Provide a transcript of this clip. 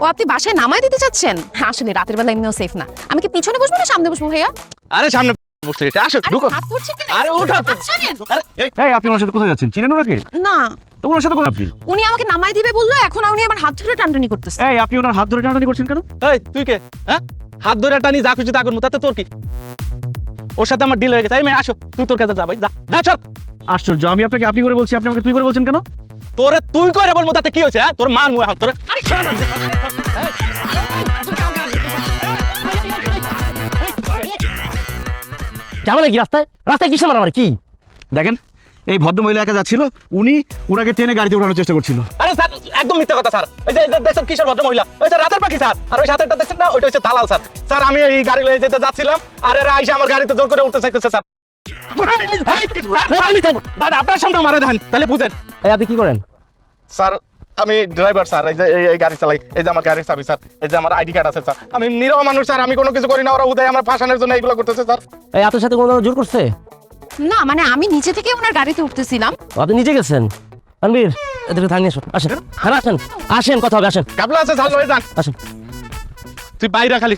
ও আপনি বাসায় নামায় দিতে চাচ্ছেন? আসলে রাতের বেলা এমনিও সেফ না। আমি কি পিছনে বসবো না সামনে বসবো ভাইয়া? আরে সামনে বসে এটা আসো ঢুকো। হাত ধরছেন কেন? আরে ওঠো। আরে এই আপনি ওনার সাথে কোথায় যাচ্ছেন? চিনেন ওনাকে? না, তো ওনার সাথে কোথায় আপনি? উনি আমাকে নামায় দিবে বললো, এখন উনি আমার হাত ধরে টানটানি করতেছে। এই আপনি ওনার হাত ধরে টানাটানি করছেন কেন? এই তুই কে? হ্যাঁ, হাত ধরে টানি যা খুশি তা করবো, তাতে তোর কি? ওর সাথে আমার ডিল হয়ে গেছে। এই মেয়ে আসো, তুই তোর কাছে যা ভাই, যা যা চল। আশ্চর্য, আমি আপনাকে আপনি করে বলছি, আপনি আমাকে তুই করে বলছেন কেন? তোরে তুই করে বলবো তাতে কি হয়েছে? হ্যাঁ, তোর মান মুখ এখন তোর। ঝামেলা কি রাস্তায়? রাস্তায় কিসে মারামারি কি? দেখেন, এই ভদ্র মহিলা একা যাচ্ছিল, উনি ওনাকে টেনে গাড়িতে ওঠানোর চেষ্টা করছিল। আরে স্যার, একদম মিথ্যা কথা স্যার। এই যে দেখছেন কিসের ভদ্র মহিলা? ওই স্যার রাতের পাখি স্যার। আর ওই সাথেটা দেখছেন না, ওইটা হচ্ছে দালাল স্যার। স্যার আমি এই গাড়ি লয়ে যেতে যাচ্ছিলাম, আর এরা আইসা আমার গাড়িতে জোর করে উঠতে চাইতেছে স্যার। দাদা আপনার সামনে মারা দেন, তাহলে বুঝেন। এই আপনি কি করেন? স্যার আমি ড্রাইভার স্যার, এই যে এই গাড়ি চালাই, এই যে আমার গাড়ির চাবি স্যার, এই যে আমার আইডি কার্ড আছে স্যার। আমি নিরহ মানুষ স্যার, আমি কোনো কিছু করি না। ওরা উদয় আমার ফাঁসানোর জন্য এইগুলো করতেছে স্যার। এই আপনার সাথে কোনো জোর করছে? না মানে আমি নিচে থেকে ওনার গাড়িতে উঠতেছিলাম। আপনি নিচে গেছেন? আনবীর এদেরকে থাক নিয়ে আসুন, আসেন। হ্যাঁ আসেন, আসেন, কথা হবে, আসেন কাবলা আছে স্যার, লয়ে যান। আসেন। তুই বাইরে খালি